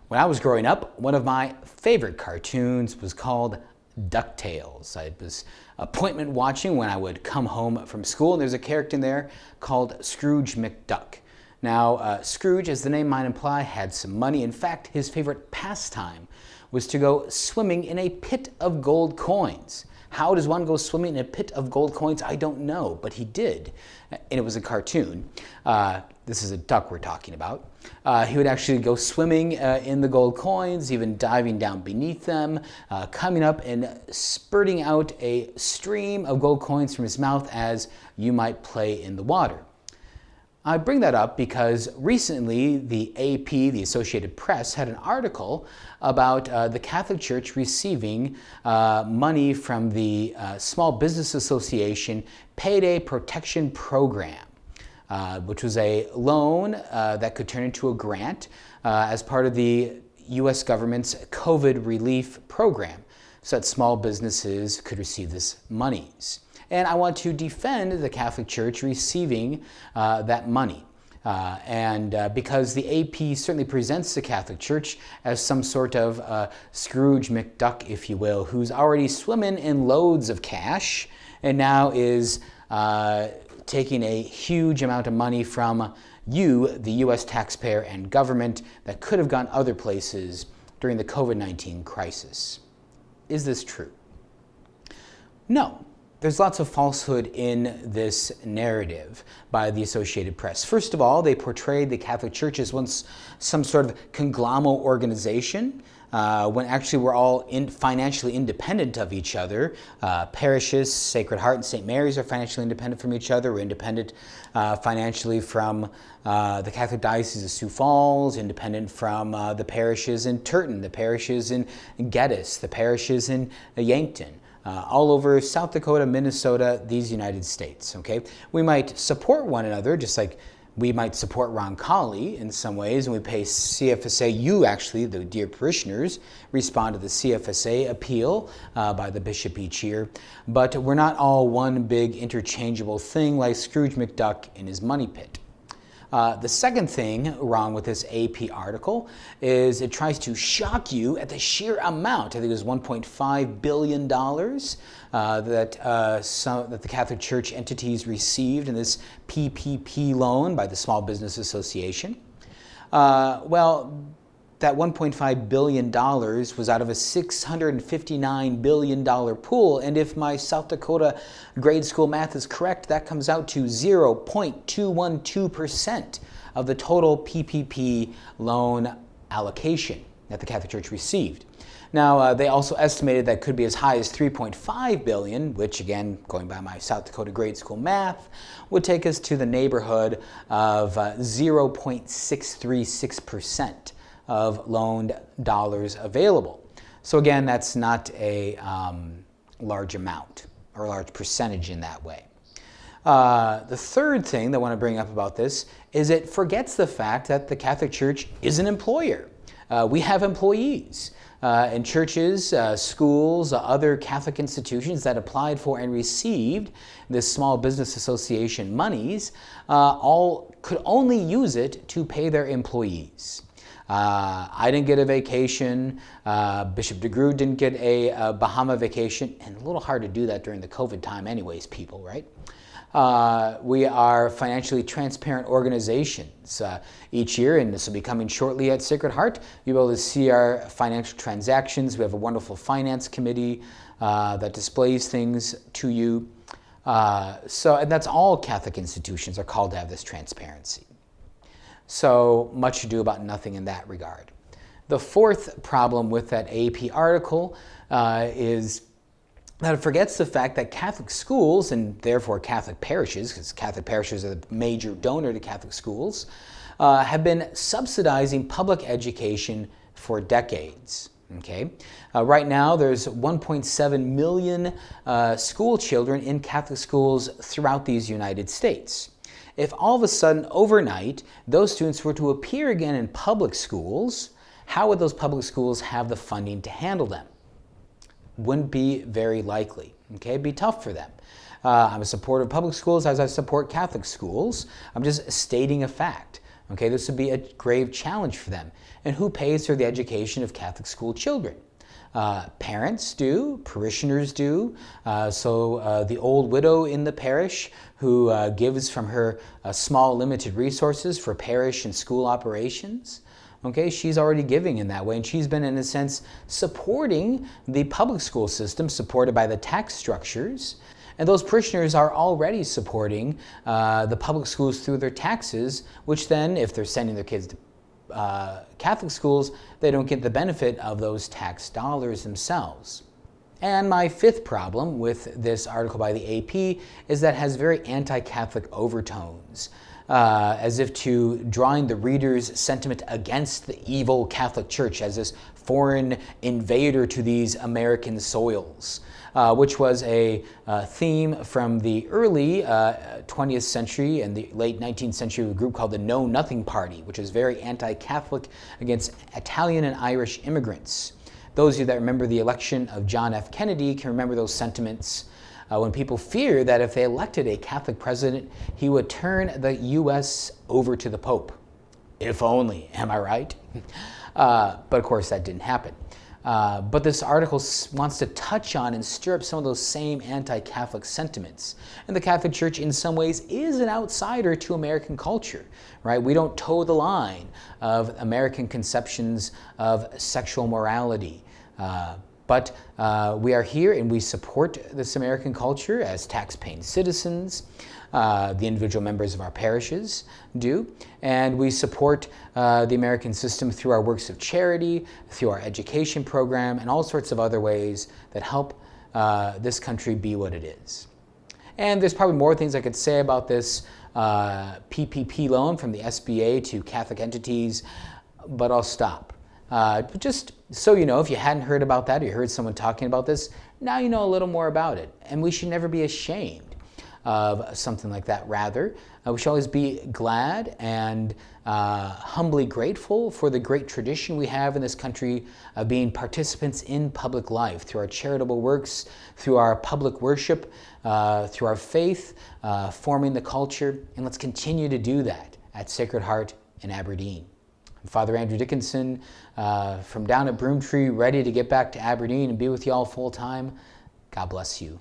When I was growing up, one of my favorite cartoons was called DuckTales. I was appointment watching when I would come home from school, and there's a character in there called Scrooge McDuck. Now, Scrooge, as the name might imply, had some money. In fact, his favorite pastime was to go swimming in a pit of gold coins. How does one go swimming in a pit of gold coins? I don't know, but he did, and it was a cartoon. This is a duck we're talking about. He would actually go swimming in the gold coins, even diving down beneath them, coming up and spurting out a stream of gold coins from his mouth as you might play in the water. I bring that up because recently the AP, the Associated Press, had an article about the Catholic Church receiving money from the Small Business Association Payday Protection Program, which was a loan that could turn into a grant as part of the U.S. government's COVID relief program so that small businesses could receive this monies. And I want to defend the Catholic Church receiving that money. Because the AP certainly presents the Catholic Church as some sort of Scrooge McDuck, if you will, who's already swimming in loads of cash and now is taking a huge amount of money from you, the U.S. taxpayer and government, that could have gone other places during the COVID-19 crisis. Is this true? No. There's lots of falsehood in this narrative by the Associated Press. First of all, they portrayed the Catholic Church as once some sort of conglomerate organization, when actually we're all financially independent of each other. Parishes, Sacred Heart and St. Mary's are financially independent from each other. We're independent financially from the Catholic Diocese of Sioux Falls, independent from the parishes in Turton, the parishes in Geddes, the parishes in Yankton. All over South Dakota, Minnesota, these United States, okay? We might support one another, just like we might support Roncalli in some ways, and we pay CFSA. You actually, the dear parishioners, respond to the CFSA appeal by the bishop each year. But we're not all one big interchangeable thing like Scrooge McDuck in his money pit. The second thing wrong with this AP article is it tries to shock you at the sheer amount. I think it was $1.5 billion that the Catholic Church entities received in this PPP loan by the Small Business Association. That $1.5 billion was out of a $659 billion pool, and if my South Dakota grade school math is correct, that comes out to 0.212% of the total PPP loan allocation that the Catholic Church received. Now, they also estimated that could be as high as $3.5 billion, which again, going by my South Dakota grade school math, would take us to the neighborhood of 0.636% of loaned dollars available. So again, that's not a large amount or a large percentage in that way. The third thing that I want to bring up about this is it forgets the fact that the Catholic Church is an employer. We have employees. And churches, schools, other Catholic institutions that applied for and received this Small Business Association monies all could only use it to pay their employees. I didn't get a vacation. Bishop DeGroote didn't get a Bahama vacation, and a little hard to do that during the COVID time anyways, people, right? We are financially transparent organizations. Each year, and this will be coming shortly at Sacred Heart, you'll be able to see our financial transactions. We have a wonderful finance committee that displays things to you. And that's all Catholic institutions are called to have this transparency. So much ado about nothing in that regard. The fourth problem with that AP article is that it forgets the fact that Catholic schools, and therefore Catholic parishes, because Catholic parishes are the major donor to Catholic schools, have been subsidizing public education for decades. Okay, right now there's 1.7 million school children in Catholic schools throughout these United States. If all of a sudden, overnight, those students were to appear again in public schools, how would those public schools have the funding to handle them? Wouldn't be very likely. Okay, it'd be tough for them. I'm a supporter of public schools as I support Catholic schools. I'm just stating a fact. Okay, this would be a grave challenge for them. And who pays for the education of Catholic school children? Parents do, parishioners do. The old widow in the parish who gives from her small limited resources for parish and school operations. Okay, she's already giving in that way, and she's been, in a sense, supporting the public school system, supported by the tax structures. And those parishioners are already supporting the public schools through their taxes, which then, if they're sending their kids to Catholic schools, they don't get the benefit of those tax dollars themselves. And my fifth problem with this article by the AP is that it has very anti-Catholic overtones, as if to drawing the reader's sentiment against the evil Catholic Church as this foreign invader to these American soils, which was a theme from the early 20th century and the late 19th century of a group called the Know Nothing Party, which is very anti-Catholic against Italian and Irish immigrants. Those of you that remember the election of John F. Kennedy can remember those sentiments when people feared that if they elected a Catholic president, he would turn the U.S. over to the Pope. If only, am I right? But of course that didn't happen. But this article wants to touch on and stir up some of those same anti-Catholic sentiments. And the Catholic Church in some ways is an outsider to American culture, right? We don't toe the line of American conceptions of sexual morality. But we are here and we support this American culture as tax-paying citizens. The individual members of our parishes do. And we support the American system through our works of charity, through our education program, and all sorts of other ways that help this country be what it is. And there's probably more things I could say about this PPP loan from the SBA to Catholic entities, but I'll stop. But just so you know, if you hadn't heard about that or you heard someone talking about this, now you know a little more about it. And we should never be ashamed of something like that. Rather, we should always be glad and humbly grateful for the great tradition we have in this country of being participants in public life through our charitable works, through our public worship, through our faith, forming the culture. And let's continue to do that at Sacred Heart in Aberdeen. I'm Father Andrew Dickinson from down at Broomtree, ready to get back to Aberdeen and be with you all full time. God bless you.